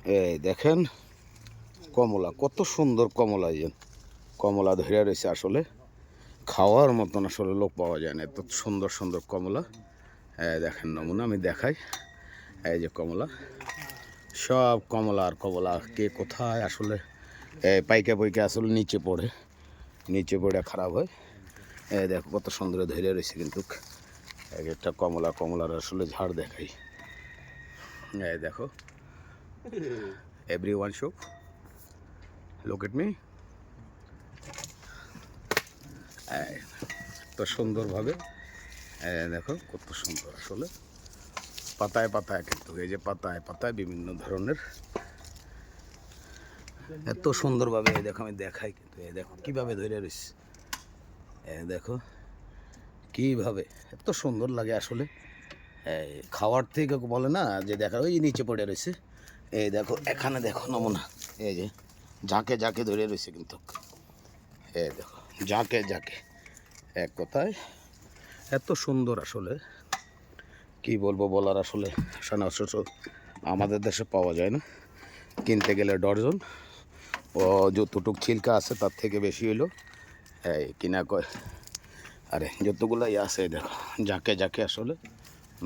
এই দেখেন কমলা, কত সুন্দর কমলা। কমলা ধরে রয়েছে, আসলে খাওয়ার মতন আসলে লোক পাওয়া যায় না, এত সুন্দর সুন্দর কমলা। দেখেন নমুনা আমি দেখাই। এই যে কমলা, সব কমলা আর কমলা, কে কোথায় আসলে পাইকা পাইকা আসলে নিচে পড়ে খারাপ হয়। দেখো কত সুন্দর ধরে রয়েছে, কিন্তু এক একটা কমলার আসলে ঝাড় দেখাই। দেখো, everyone show, look at me। তো সুন্দরভাবে দেখো কত সুন্দর আসলে, পাতায় পাতায়, কিন্তু এই যে পাতায় পাতায় বিভিন্ন ধরনের, এত সুন্দরভাবে দেখো আমি দেখাই। কিন্তু এই দেখো কীভাবে ধরে রয়েছে, দেখো কীভাবে, এত সুন্দর লাগে আসলে। খাওয়ার থেকে বলে না যে দেখা ওই নিচে পড়ে রয়েছে। এই দেখো এখানে দেখো নমুনা, এই যে ঝাঁকে ঝাঁকে ধরে রয়েছে, কিন্তু এই দেখো ঝাঁকে ঝাঁকে, এক কথায় এত সুন্দর আসলে কি বলবো, বলার আসলে আমাদের দেশে পাওয়া যায় না, কিনতে গেলে ডর্জন। ও যতটুক ছিলকা আছে তার থেকে বেশি হইলো এই কিনা কয়। আরে যতগুলো আছে দেখো ঝাঁকে ঝাঁকে আসলে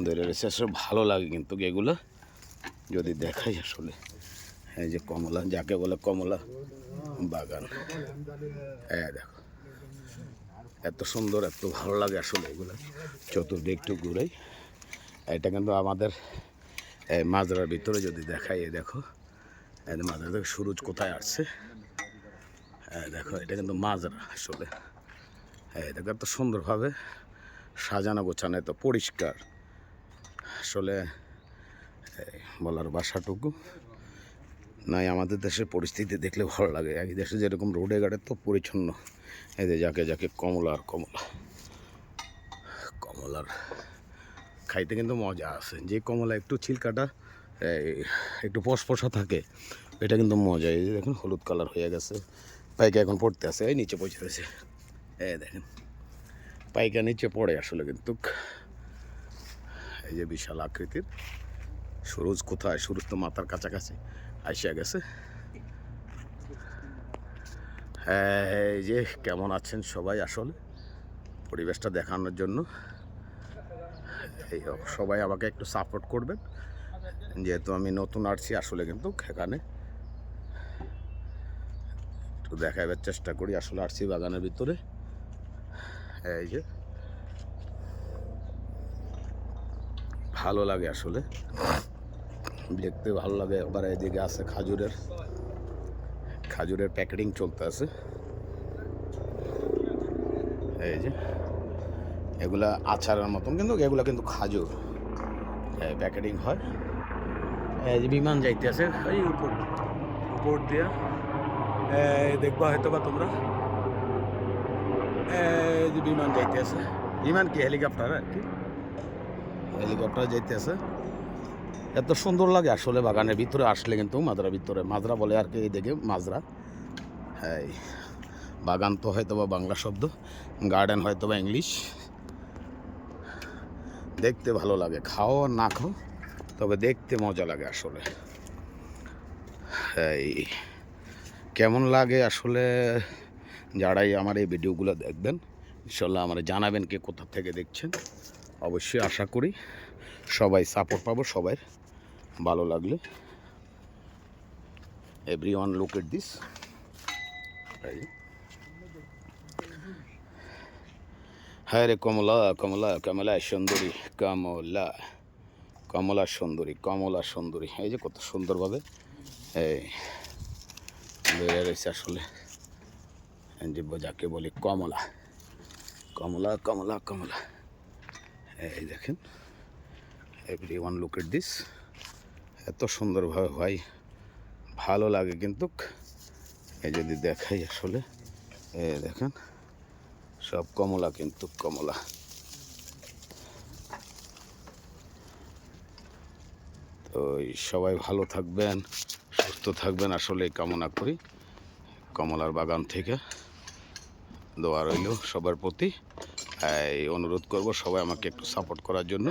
ধরে রয়েছে, আসলে ভালো লাগে কিন্তু এগুলো যদি দেখাই আসলে। এই যে কমলা, যাকে বলে কমলা বাগান, দেখো এত সুন্দর, এত ভালো লাগে আসলে এগুলো। চতুর্দিক একটু ঘুরেই, এটা কিন্তু আমাদের মাজরার ভিতরে যদি দেখাই, দেখো মাজরা থেকে সুরজ কোথায় আসছে, দেখো এটা কিন্তু মাজরা আসলে। দেখো এত সুন্দরভাবে সাজানো গোছানো, এত পরিষ্কার আসলে বলার ভাষাটুকু নাই। আমাদের দেশের পরিস্থিতি দেখলে ভালো লাগে, এই দেশে যেরকম রোডে ঘাটে তো পরিচ্ছন্ন। এই যে যাকে যাকে কমলার খাইতে কিন্তু মজা আছে। যে কমলা একটু ছিলকাটা একটু পশপশা থাকে, এটা কিন্তু মজা। এই যে দেখুন হলুদ কালার হয়ে গেছে, পাইকা এখন পড়তে আছে, এই নিচে পৌঁছে রয়েছে। দেখেন পাইকা নিচে পড়ে আসলে, কিন্তু এই যে বিশাল আকৃতির সুরজ কোথায়, সুরজ তো মাথার কাছাকাছি আসিয়া গেছে। এই যে কেমন আছেন সবাই, আসলে পরিবেশটা দেখানোর জন্য এই সবাই আমাকে একটু সাপোর্ট করবেন, যেহেতু আমি নতুন আসছি আসলে, কিন্তু এখানে একটু দেখাবার চেষ্টা করি আসলে। আসছি বাগানের ভিতরে, এই যে ভালো লাগে আসলে দেখতে, ভালো লাগে। আবার এদিকে আছে খাজুরের প্যাকেটিং চলতে আছে। এই যে এগুলা আচারের মতন, কিন্তু এগুলা কিন্তু খাজুর প্যাকেটিং হয়। এই যে বিমান যাইতে আছে এই উপর দিয়া, দেখবা হয়তো বা তোমরা, এই যে বিমান যাইতে আছে। বিমান কি হেলিকপ্টার, আর কি হেলিকপ্টার যাইতে আছে। এত সুন্দর লাগে আসলে বাগানের ভিতরে আসলে, কিন্তু মাজরা বলে আর কি, এই দেখে মাজরা। হ্যাঁ, বাগান তো হয়তো বা বাংলা শব্দ, গার্ডেন হয়তো বা ইংলিশ। দেখতে ভালো লাগে, খাও আর না খাও, তবে দেখতে মজা লাগে আসলে। এই কেমন লাগে আসলে, যারাই আমার এই ভিডিওগুলো দেখবেন ইনশাল্লাহ আমার জানাবেন কে কোথা থেকে দেখছেন। অবশ্যই আশা করি সবাই সাপোর্ট পাবো, সবাই ভালো লাগলে। Everyone look at this. হ্যাঁ রে কমলা কমলা কমলা সুন্দরী, কমলা সুন্দরী। এই যে কত সুন্দরভাবে এই রয়েছে আসলে, যাকে বলি কমলা। এই দেখেন, এভরিওয়ান লুক এট দিস। এত সুন্দরভাবে ভাই ভালো লাগে, কিন্তু এই যদি দেখাই আসলে, দেখেন সব কমলা, কিন্তু কমলা। তো সবাই ভালো থাকবেন, সুস্থ থাকবেন আসলে কামনা করি। কমলার বাগান থেকে দোয়া রইল সবার প্রতি। অনুরোধ করব সবাই আমাকে একটু সাপোর্ট করার জন্য।